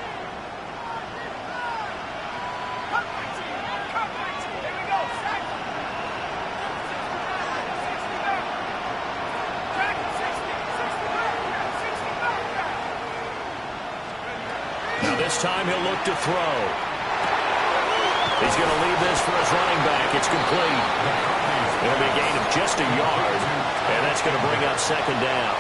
Now this time he'll look to throw. He's going to leave this for his running back. It's complete. It'll be a gain of just a yard, and that's going to bring up 2nd down.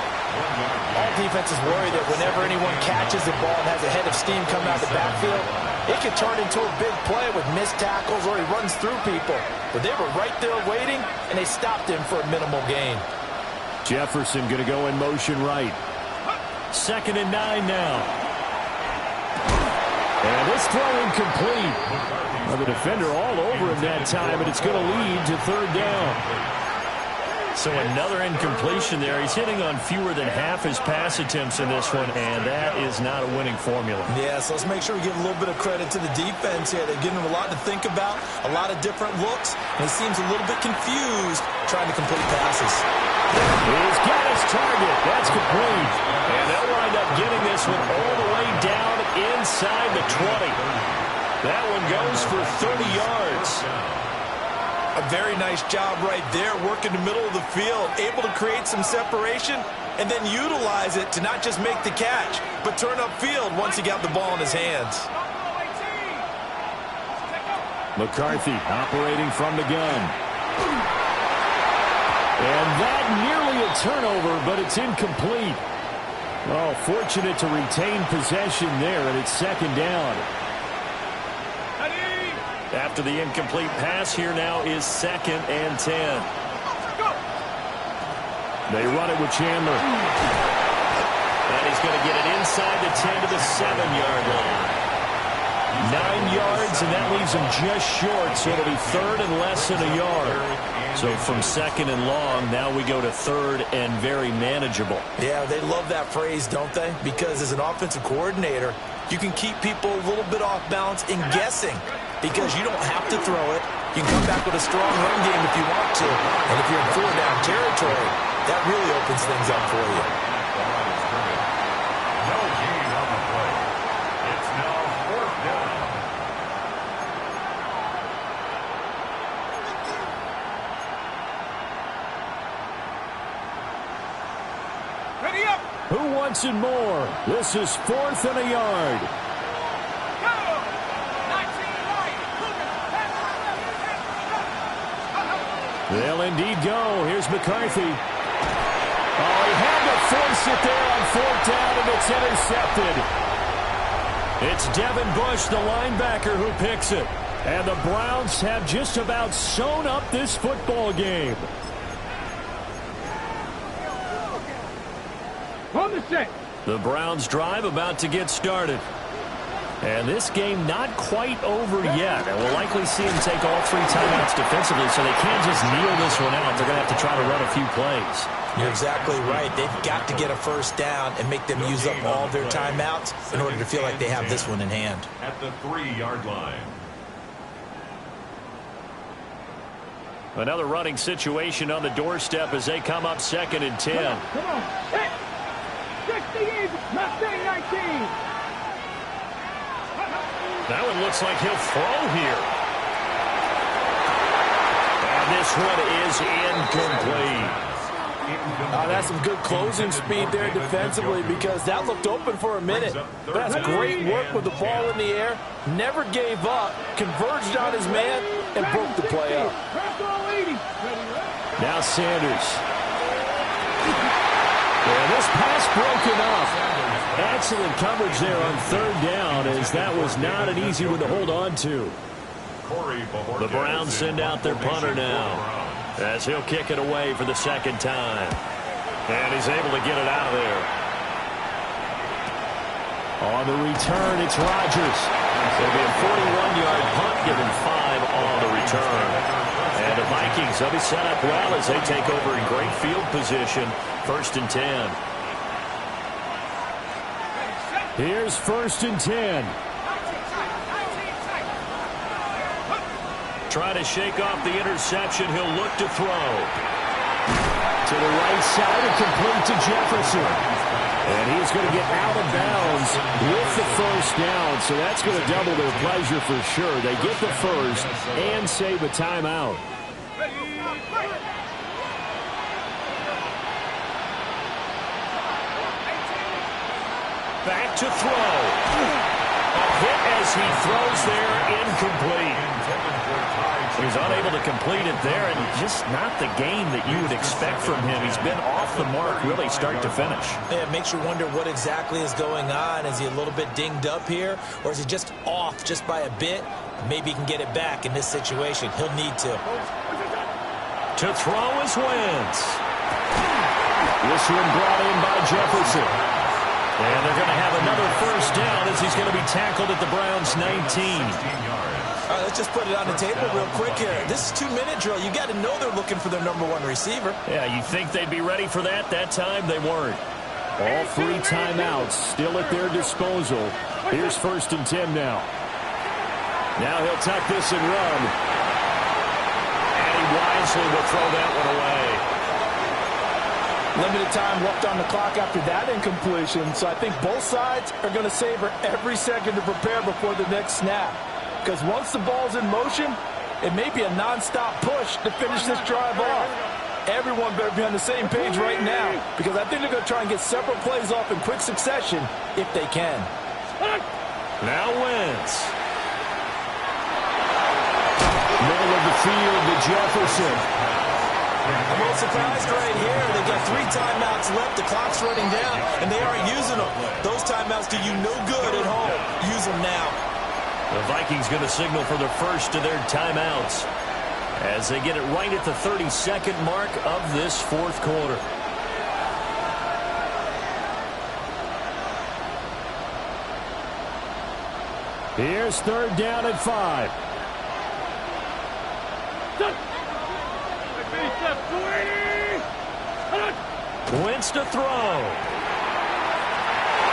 All defenses worry that whenever anyone catches the ball and has a head of steam coming out of the backfield, it can turn into a big play with missed tackles or he runs through people. But they were right there waiting, and they stopped him for a minimal gain. Jefferson going to go in motion right. 2nd and 9 now. And this throw incomplete. Well, the defender all over him that time, and it's going to lead to 3rd down. So another incompletion there. He's hitting on fewer than half his pass attempts in this one, and that is not a winning formula. Yeah, so let's make sure we give a little bit of credit to the defense here. They're giving him a lot to think about, a lot of different looks, and he seems a little bit confused trying to complete passes. He's got his target. That's complete. And they'll wind up getting this one all the way down inside the 20. That one goes for 30 yards. A very nice job right there, working the middle of the field, able to create some separation, and then utilize it to not just make the catch, but turn upfield once he got the ball in his hands. McCarthy operating from the gun. And that nearly a turnover, but it's incomplete. Well, fortunate to retain possession there, and it's second down. After the incomplete pass, here now is 2nd and 10. They run it with Chandler. And he's going to get it inside the 10 to the 7-yard line. 9 yards, and that leaves him just short, so it'll be 3rd and less than a yard. So from 2nd and long, now we go to 3rd and very manageable. Yeah, they love that phrase, don't they? Because as an offensive coordinator, you can keep people a little bit off balance in guessing because you don't have to throw it. You can come back with a strong run game if you want to. And if you're in 4-down territory, that really opens things up for you. No gain on the play. It's now 4th down. Ready up. Who wants it more? This is 4th and a yard. Go. 19 right. They'll indeed go. Here's McCarthy. Oh, he had to force it there on 4th down, and it's intercepted. It's Devin Bush, the linebacker, who picks it. And the Browns have just about sewn up this football game. On the set. The Browns drive about to get started. And this game not quite over yet. And we'll likely see him take all 3 timeouts defensively, so they can't just kneel this one out. They're going to have to try to run a few plays. You're exactly right. They've got to get a 1st down and make them use up all their timeouts in order to feel like they have this one in hand. At the 3-yard line. Another running situation on the doorstep as they come up 2nd and 10. Come on. Hit. 68. Mustang 19. That one looks like he'll throw here. And this one is incomplete. That's some good closing speed there defensively because that looked open for a minute. But that's great work with the ball in the air. Never gave up, converged on his man, and broke the play up. Now Sanders. And this pass broken off. Excellent coverage there on 3rd down, as that was not an easy one to hold on to. The Browns send out their punter now as he'll kick it away for the 2nd time. And he's able to get it out of there. On the return, it's Rodgers. It'll be a 41-yard punt, given 5 on the return. And the Vikings, they'll be set up well as they take over in great field position. 1st and 10. Here's 1st and 10. Try to shake off the interception. He'll look to throw. To the right side and complete to Jefferson. And he's going to get out of bounds with the 1st down. So that's going to double their pleasure for sure. They get the 1st and save a timeout. Back to throw. A hit as he throws there, incomplete. He's unable to complete it there, and just not the game that you would expect from him. He's been off the mark really start to finish. Yeah, it makes you wonder what exactly is going on. Is he a little bit dinged up here, or is he just off just by a bit? Maybe he can get it back in this situation. He'll need to. To throw is Wentz. This one brought in by Jefferson. And they're going to have another 1st down as he's going to be tackled at the Browns' 19. All right, let's just put it on the table real quick here. This is 2-minute drill. You got to know they're looking for their #1 receiver. Yeah, you think they'd be ready for that? That time they weren't. All 3 timeouts still at their disposal. Here's 1st and 10 now. Now he'll tuck this and run. And he wisely will throw that one away. Limited time left on the clock after that incompletion, so I think both sides are going to savor every second to prepare before the next snap. Because once the ball's in motion, It may be a non-stop push to finish this drive off. Everyone better be on the same page right now, because I think they're going to try and get several plays off in quick succession if they can. Now Wentz. Middle of the field to Jefferson. I'm a little surprised right here. They got 3 timeouts left. The clock's running down, and they aren't using them. Those timeouts do you no good at home. Use them now. The Vikings going to signal for the first of their timeouts as they get it right at the 32nd mark of this fourth quarter. Here's third down and 5. Wentz to throw.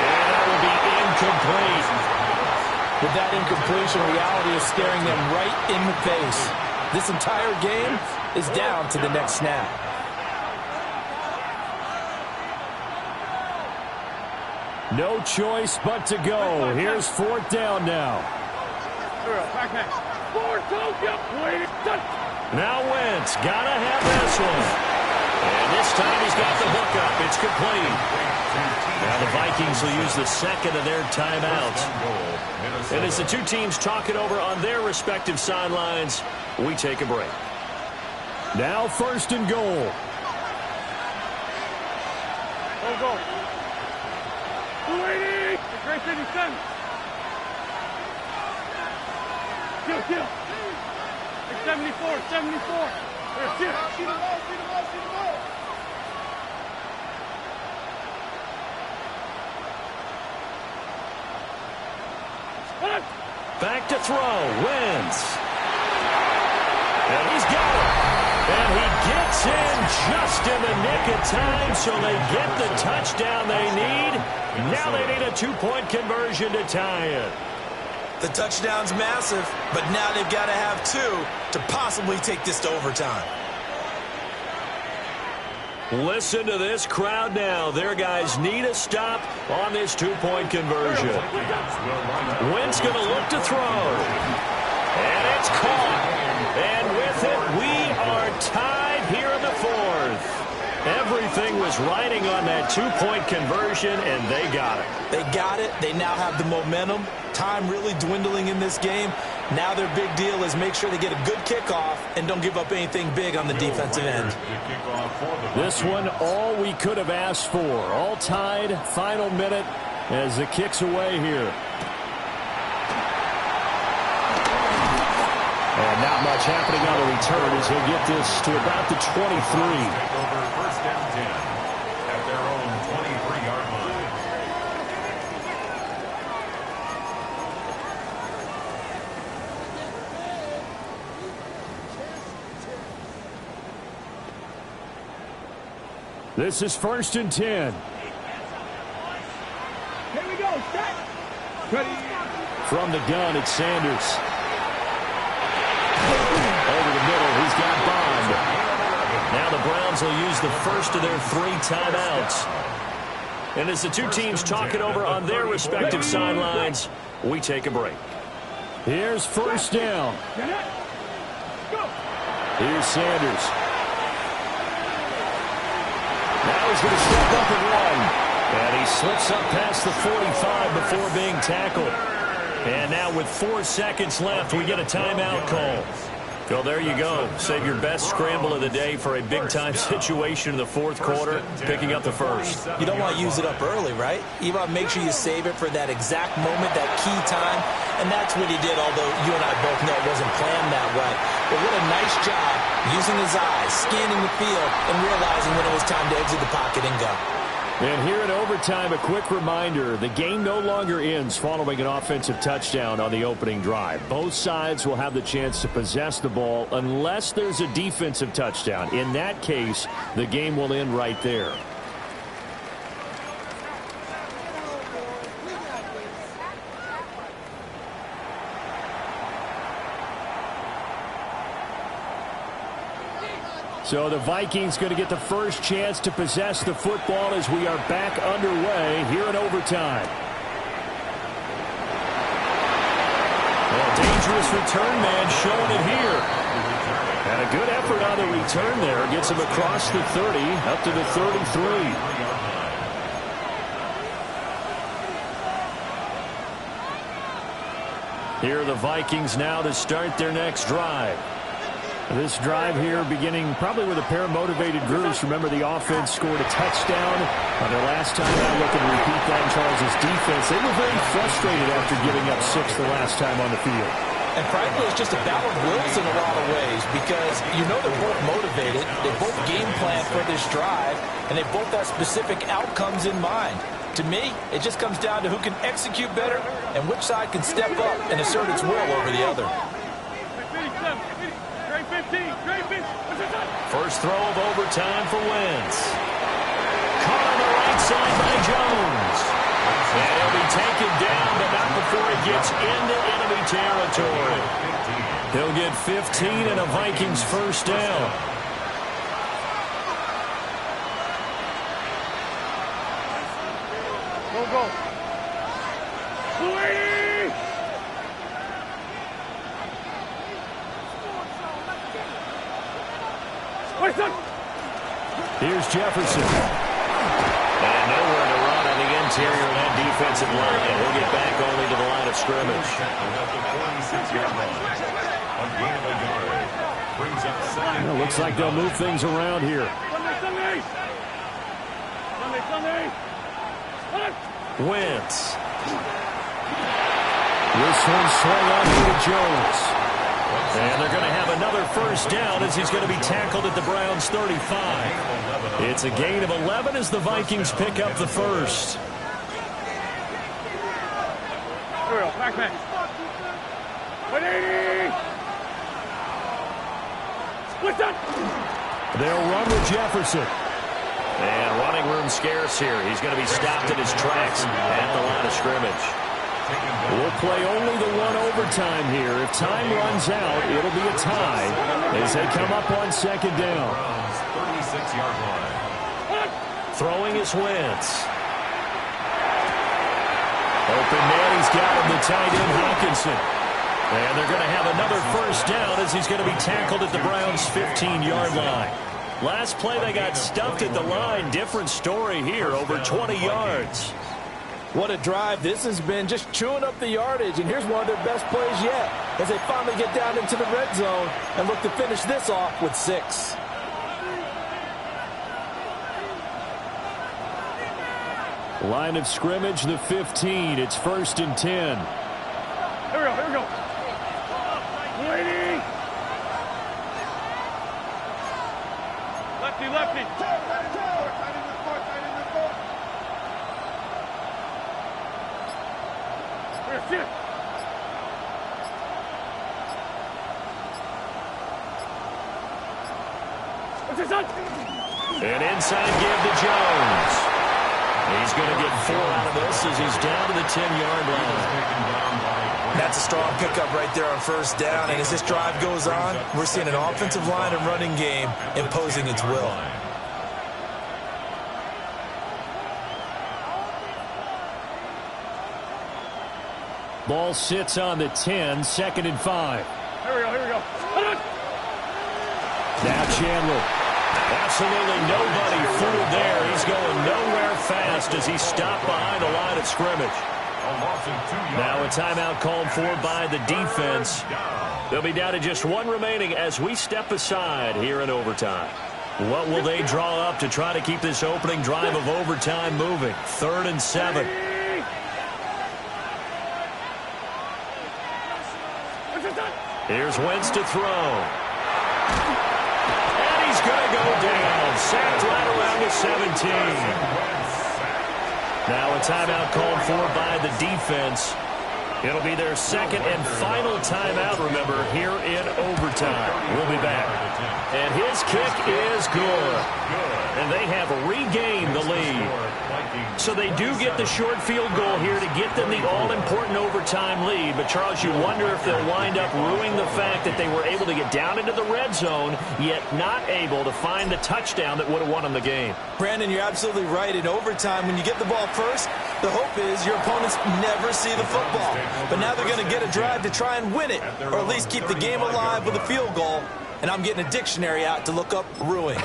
And that will be incomplete. With that incompletion, reality is staring them right in the face. This entire game is down to the next snap. No choice but to go. Here's fourth down now. Now Wentz, gotta have this one. And this time he's got the hook up. It's complete. Now the Vikings will use the second of their timeouts. And as the two teams talk it over on their respective sidelines, we take a break. Now first and goal. Go. 280. Great 57. Kill. 74. See the ball. Back to throw. Wentz. And he's got it. And he gets in just in the nick of time, so they get the touchdown they need. Now they need a 2-point conversion to tie it. The touchdown's massive, but now they've got to have 2 to possibly take this to overtime. Listen to this crowd now. Their guys need a stop on this 2-point conversion. Wentz going to look to throw. And it's caught. And with it, we are tied here in the fourth. Everything was riding on that 2-point conversion, and they got it. They got it. They now have the momentum. Time really dwindling in this game. Now their big deal is make sure they get a good kickoff and don't give up anything big on the defensive end. This one, all we could have asked for. All tied, final minute as the kick's away here. And not much happening on the return as he'll get this to about the 23. Over first and 10 at their own 23-yard line. This is first and 10. Here we go. Set. From the gun, it's Sanders. Over the middle, he's got Bond. Now the Browns will use the first of their 3 timeouts. And as the two teams talk it over on their respective sidelines, we take a break. Here's first down. Here's Sanders. Now he's going to step up and run. And he slips up past the 45 before being tackled. And now with 4 seconds left, we get a timeout call. Well, there you go. Save your best scramble of the day for a big-time situation in the fourth quarter, picking up the first. You don't want to use it up early, right? You want to make sure you save it for that exact moment, that key time. And that's what he did, although you and I both know it wasn't planned that way. But what a nice job using his eyes, scanning the field, and realizing when it was time to exit the pocket and go. And here in overtime, a quick reminder, the game no longer ends following an offensive touchdown on the opening drive. Both sides will have the chance to possess the ball unless there's a defensive touchdown. In that case, the game will end right there. So the Vikings going to get the first chance to possess the football as we are back underway here in overtime. Dangerous return man showing it here. And a good effort on the return there. Gets him across the 30, up to the 33. Here are the Vikings now to start their next drive. This drive here beginning probably with a pair of motivated groups. Remember, the offense scored a touchdown on their last time out. Looking to repeat that in Charles' defense. They were very frustrated after giving up 6 the last time on the field. And frankly, it's just a battle of wills in a lot of ways because you know they're both motivated. They both game plan for this drive, and they both have specific outcomes in mind. To me, it just comes down to who can execute better and which side can step up and assert its will over the other. First throw of overtime for Wentz. Caught on the right side by Jones. And he'll be taken down, but not before he gets into enemy territory. He'll get 15 and a Vikings first down. Go. 280! Here's Jefferson. And nowhere to run on the interior of that defensive line. And he'll get back only to the line of scrimmage. Well, looks like they'll move things around here. Wentz. This one swung on here to Jones. And they're going to have another first down as he's going to be tackled at the Browns' 35. It's a gain of 11 as the Vikings pick up the first. Here we go, back. 180! What's that? They'll run with Jefferson. And running room scarce here. He's going to be stopped in his tracks at the line of scrimmage. We'll play only the one overtime here. If time runs out, it'll be a tie as they come up on second down. 36-yard line. Throwing is Wentz. Open man, he's got him, the tight end Hawkinson. And they're going to have another first down as he's going to be tackled at the Browns' 15-yard line. Last play, they got stuffed at the line. Different story here, over 20 yards. What a drive this has been, just chewing up the yardage. And here's one of their best plays yet as they finally get down into the red zone and look to finish this off with 6. Line of scrimmage, the 15. It's 1st and 10. Here we go. 180! Lefty. An inside give to Jones. He's going to get 4 out of this as he's down to the 10-yard line. That's a strong pickup right there on first down. And as this drive goes on, we're seeing an offensive line and running game imposing its will. Ball sits on the 10, 2nd and 5. Here we go. Now Chandler. Absolutely nobody fooled there. He's going nowhere fast as he stopped behind the line of scrimmage. Now a timeout called for by the defense. They'll be down to just 1 remaining as we step aside here in overtime. What will they draw up to try to keep this opening drive of overtime moving? 3rd and 7. Here's Wentz to throw. And he's going to go down. Sacked right around the 17. Now a timeout called for by the defense. It'll be their 2nd and final timeout, remember, here in overtime. We'll be back. And his kick is good. And they have regained the lead. So they do get the short field goal here to get them the all-important overtime lead. But, Charles, you wonder if they'll wind up ruining the fact that they were able to get down into the red zone, yet not able to find the touchdown that would have won them the game. Brandon, you're absolutely right. In overtime, when you get the ball first, the hope is your opponents never see the football. But now they're going to get a drive to try and win it, or at least keep the game alive with a field goal. And I'm getting a dictionary out to look up ruin.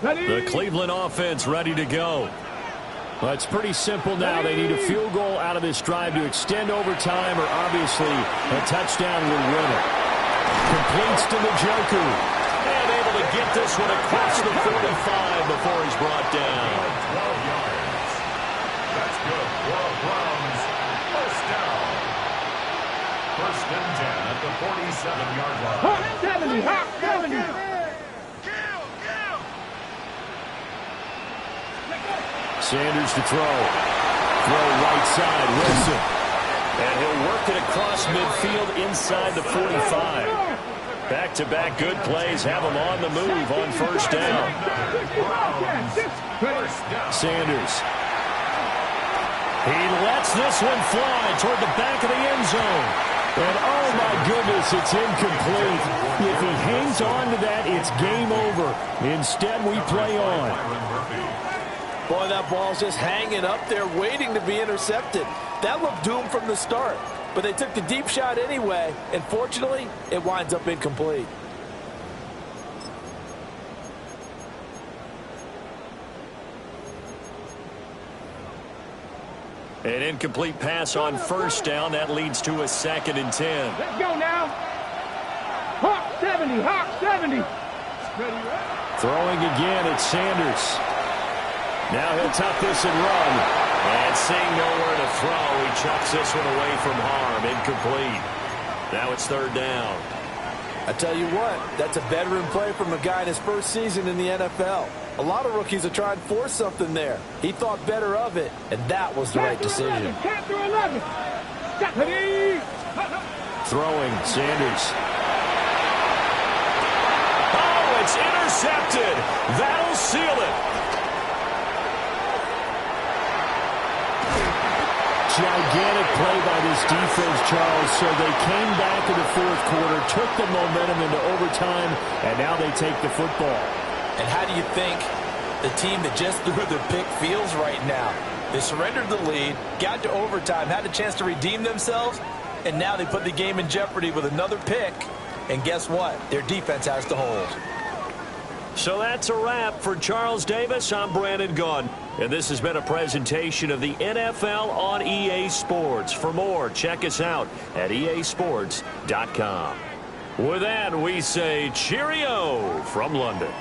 The Cleveland offense ready to go. Well, it's pretty simple now. They need a field goal out of this drive to extend overtime, or obviously a touchdown will win it. Completes to Njoku. And able to get this one across the 45 before he's brought down. 12 yards. That's good for the Browns. First down. First and 10 at the 47-yard line. 70. Sanders to throw. Throw right side. Wilson. And he'll work it across midfield inside the 45. Back-to-back good plays have him on the move on first down. Sanders. He lets this one fly toward the back of the end zone. And oh my goodness, it's incomplete. If he hangs on to that, it's game over. Instead, we play on. Boy, that ball's just hanging up there waiting to be intercepted. That looked doomed from the start. But they took the deep shot anyway, and fortunately, it winds up incomplete. An incomplete pass on first down. That leads to a 2nd and 10. Let's go now. Hawk 70. Hawk 70. Throwing again, it's Sanders. Now he'll tuck this and run. And seeing nowhere to throw, he chucks this one away from harm. Incomplete. Now it's 3rd down. I tell you what, that's a veteran play from a guy in his first season in the NFL. A lot of rookies are trying to force something there. He thought better of it, and that was the right decision. Throwing, Sanders. Oh, it's intercepted. That'll seal it. Gigantic play by this defense, Charles. So they came back in the 4th quarter, took the momentum into overtime, and now they take the football. And how do you think the team that just threw their pick feels right now? They surrendered the lead, got to overtime, had a chance to redeem themselves, and now they put the game in jeopardy with another pick. And guess what? Their defense has to hold. So that's a wrap for Charles Davis. I'm Brandon Gunn. And this has been a presentation of the NFL on EA Sports. For more, check us out at easports.com. With that, we say cheerio from London.